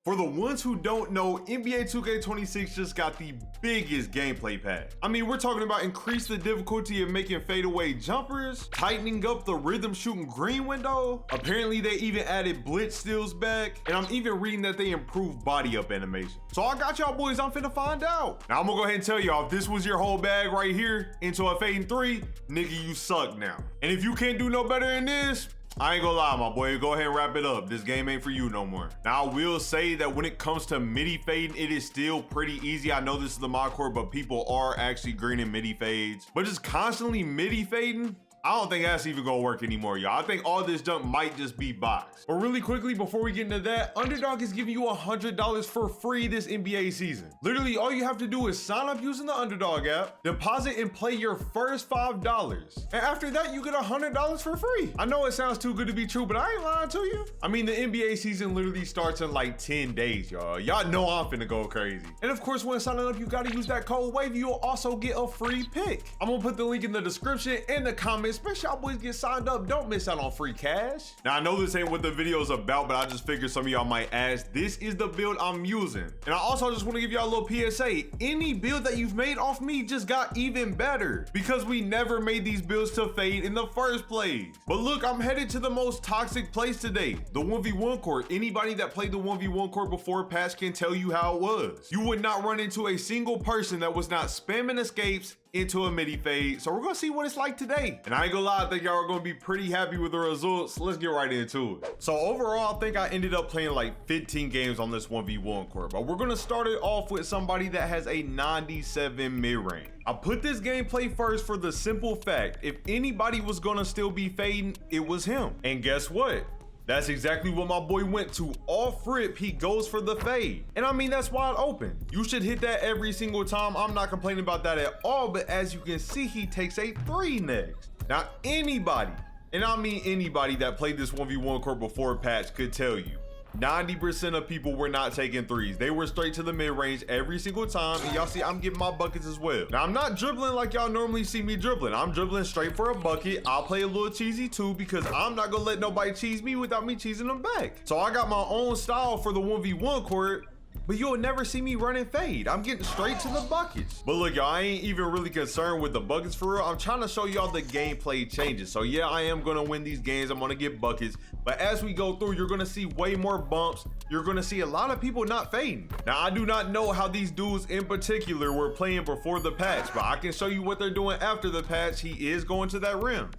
For the ones who don't know, NBA 2K26 just got the biggest gameplay patch. I mean, we're talking about increase the difficulty of making fadeaway jumpers, tightening up the rhythm shooting green window. Apparently they even added blitz steals back, and I'm even reading that they improved body up animation. So I got y'all boys, I'm finna find out. Now I'm gonna go ahead and tell y'all, if this was your whole bag right here into a fading 3, nigga, you suck now. And if you can't do no better than this, I ain't gonna lie, my boy, go ahead and wrap it up. This game ain't for you no more. Now, I will say that when it comes to midi fading, it is still pretty easy. I know this is the mod core, but people are actually greening midi fades. But just constantly midi fading, I don't think that's even gonna work anymore, y'all. I think all this junk might just be boxed. But really quickly, before we get into that, Underdog is giving you $100 for free this NBA season. Literally, all you have to do is sign up using the Underdog app, deposit and play your first $5. And after that, you get $100 for free. I know it sounds too good to be true, but I ain't lying to you. I mean, the NBA season literally starts in like 10 days, y'all. Y'all know I'm finna go crazy. And of course, when signing up, you gotta use that code Wavey. You'll also get a free pick. I'm gonna put the link in the description and the comments. Make sure y'all boys get signed up. Don't miss out on free cash. Now, I know this ain't what the video is about, but I just figured some of y'all might ask. This is the build I'm using. And I also just want to give y'all a little PSA. Any build that you've made off me just got even better because we never made these builds to fade in the first place. But look, I'm headed to the most toxic place today, the 1v1 court. Anybody that played the 1v1 court before patch can tell you how it was. You would not run into a single person that was not spamming escapes into a midi fade. So we're gonna see what it's like today. And I ain't gonna lie, I think y'all are gonna be pretty happy with the results. Let's get right into it. So overall, I think I ended up playing like 15 games on this 1v1 court, but we're gonna start it off with somebody that has a 97 mid-range. I put this gameplay first for the simple fact, if anybody was gonna still be fading, it was him. And guess what? That's exactly what my boy went to. Off rip, he goes for the fade. And I mean, that's wide open. You should hit that every single time. I'm not complaining about that at all, but as you can see, he takes a 3 next. Now, anybody, and I mean anybody that played this 1v1 court before patch could tell you, 90% of people were not taking 3s. They were straight to the mid-range every single time, and y'all see I'm getting my buckets as well. Now, I'm not dribbling like y'all normally see me dribbling. I'm dribbling straight for a bucket. I'll play a little cheesy too because I'm not gonna let nobody cheese me without me cheesing them back. So I got my own style for the 1v1 court, but you'll never see me running fade. I'm getting straight to the buckets. But look, y'all, I ain't even really concerned with the buckets for real. I'm trying to show y'all the gameplay changes. So yeah, I am gonna win these games. I'm gonna get buckets. But as we go through, you're gonna see way more bumps. You're gonna see a lot of people not fading. Now, I do not know how these dudes in particular were playing before the patch, but I can show you what they're doing after the patch. He is going to that rim.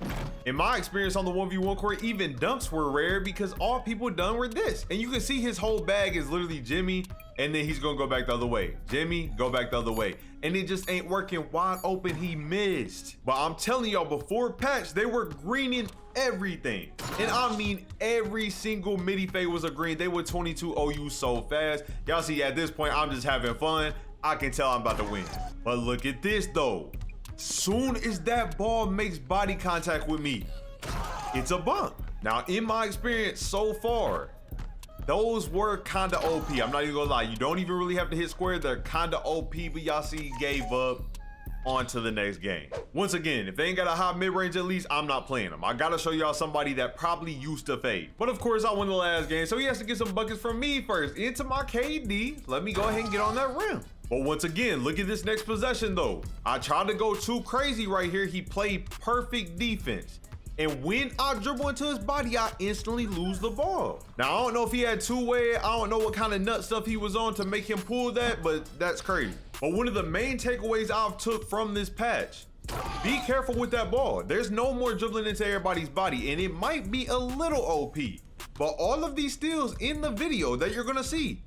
In my experience on the 1v1 court, even dunks were rare because all people done were this. And you can see his whole bag is literally Jimmy, and then he's gonna go back the other way. Jimmy, go back the other way. And it just ain't working. Wide open, he missed. But I'm telling y'all, before patch, they were greening everything. And I mean, every single midi fade was a green. They were 22 OU so fast. Y'all see, at this point, I'm just having fun. I can tell I'm about to win. But look at this though. Soon as that ball makes body contact with me, it's a bump. Now, in my experience so far, those were kinda OP. I'm not even gonna lie. You don't even really have to hit square. They're kinda OP, but y'all see he gave up. On to the next game. Once again, if they ain't got a high mid-range at least, I'm not playing them. I gotta show y'all somebody that probably used to fade. But of course, I won the last game, so he has to get some buckets from me first. Into my KD. Let me go ahead and get on that rim. But once again, look at this next possession though. I tried to go too crazy right here. He played perfect defense. And when I dribble into his body, I instantly lose the ball. Now, I don't know if he had two-way. I don't know what kind of nut stuff he was on to make him pull that, but that's crazy. But one of the main takeaways I've took from this patch, be careful with that ball. There's no more dribbling into everybody's body, and it might be a little OP. But all of these steals in the video that you're gonna see,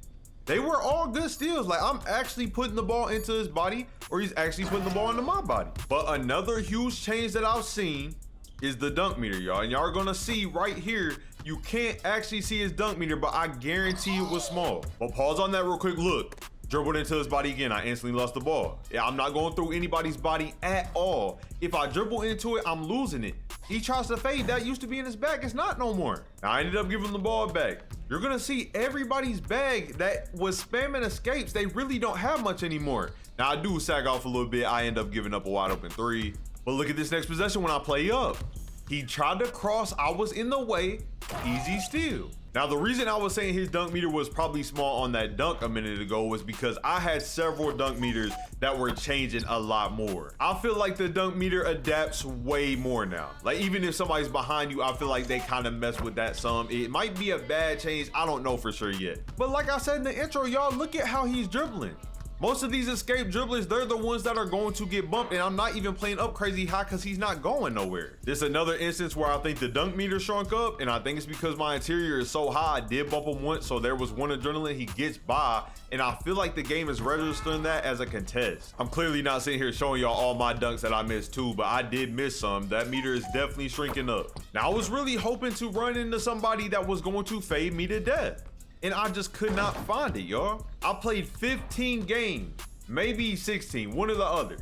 they were all good steals. Like, I'm actually putting the ball into his body, or he's actually putting the ball into my body. But another huge change that I've seen is the dunk meter, y'all. And y'all are gonna see right here, you can't actually see his dunk meter, but I guarantee it was small. But pause on that real quick. Look, dribbled into his body again. I instantly lost the ball. Yeah, I'm not going through anybody's body at all. If I dribble into it, I'm losing it. He tries to fade. That used to be in his bag. It's not no more. Now, I ended up giving the ball back. You're gonna see everybody's bag that was spamming escapes. They really don't have much anymore. Now, I do sag off a little bit. I end up giving up a wide open 3. But look at this next possession when I play up. He tried to cross. I was in the way. Easy steal. Now, the reason I was saying his dunk meter was probably small on that dunk a minute ago was because I had several dunk meters that were changing a lot more. I feel like the dunk meter adapts way more now. Like, even if somebody's behind you, I feel like they kind of mess with that some. It might be a bad change. I don't know for sure yet. But like I said in the intro, y'all, look at how he's dribbling. Most of these escape dribblers, they're the ones that are going to get bumped, and I'm not even playing up crazy high because he's not going nowhere. This is another instance where I think the dunk meter shrunk up, and I think it's because my interior is so high. I did bump him once, so there was one adrenaline, he gets by, and I feel like the game is registering that as a contest. I'm clearly not sitting here showing y'all all my dunks that I missed too, but I did miss some. That meter is definitely shrinking up. Now, I was really hoping to run into somebody that was going to fade me to death, and I just could not find it, y'all. I played 15 games, maybe 16, one or the other.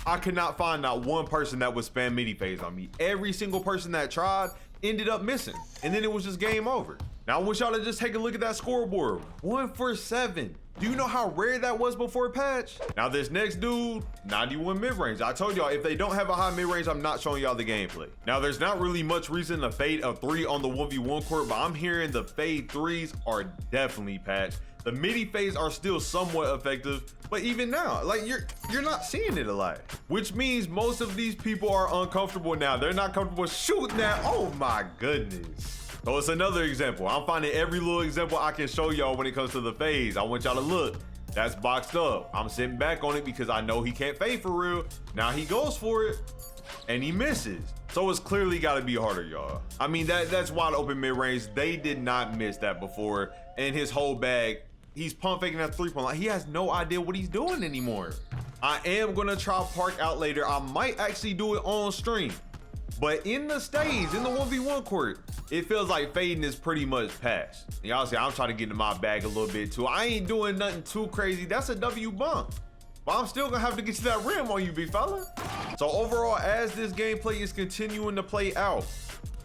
I could not find not one person that would spam midi phase on me. Every single person that tried ended up missing, and then it was just game over. Now, I want y'all to just take a look at that scoreboard. 1 for 7. Do you know how rare that was before patch? Now, this next dude, 91 mid-range. I told y'all, if they don't have a high mid-range, I'm not showing y'all the gameplay. Now, there's not really much reason to fade a 3 on the 1v1 court, but I'm hearing the fade 3s are definitely patched. The midi fades are still somewhat effective, but even now, like, you're not seeing it a lot, which means most of these people are uncomfortable now. They're not comfortable shooting that. Oh my goodness. So it's another example. I'm finding every little example I can show y'all when it comes to the fades. I want y'all to look. That's boxed up. I'm sitting back on it because I know he can't fade for real. Now he goes for it and he misses. So it's clearly got to be harder, y'all. I mean, that's wide open mid-range. They did not miss that before. And his whole bag, he's pump faking that 3-point line. He has no idea what he's doing anymore. I am going to try park out later. I might actually do it on stream. But in the stage, in the 1v1 court, it feels like fading is pretty much past. Y'all see, I'm trying to get into my bag a little bit too. I ain't doing nothing too crazy. That's a W bump. But I'm still gonna have to get to that rim on you, big fella. So overall, as this gameplay is continuing to play out,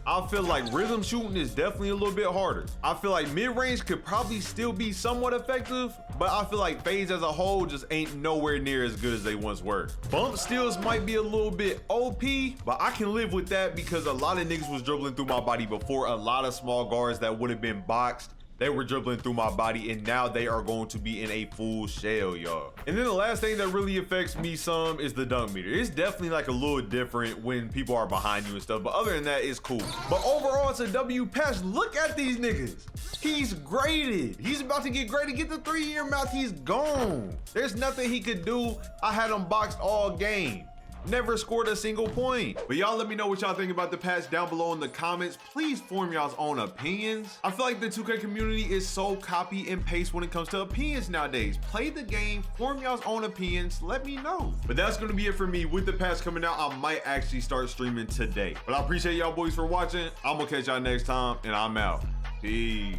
I feel like rhythm shooting is definitely a little bit harder. I feel like mid-range could probably still be somewhat effective, but I feel like fades as a whole just ain't nowhere near as good as they once were. Bump steals might be a little bit OP, but I can live with that because a lot of niggas was dribbling through my body before. A lot of small guards that would have been boxed, they were dribbling through my body, and now they are going to be in a full shell, y'all. And then the last thing that really affects me some is the dunk meter. It's definitely like a little different when people are behind you and stuff, but other than that, it's cool. But overall, it's a W patch. Look at these niggas. He's graded. He's about to get graded. Get the 3-year mouth. He's gone. There's nothing he could do. I had him boxed all game. Never scored a single point. But y'all let me know what y'all think about the patch down below in the comments. Please form y'all's own opinions. I feel like the 2K community is so copy and paste when it comes to opinions nowadays. Play the game, form y'all's own opinions, let me know. But that's gonna be it for me. With the patch coming out, I might actually start streaming today. But I appreciate y'all boys for watching. I'm gonna catch y'all next time, and I'm out. Peace.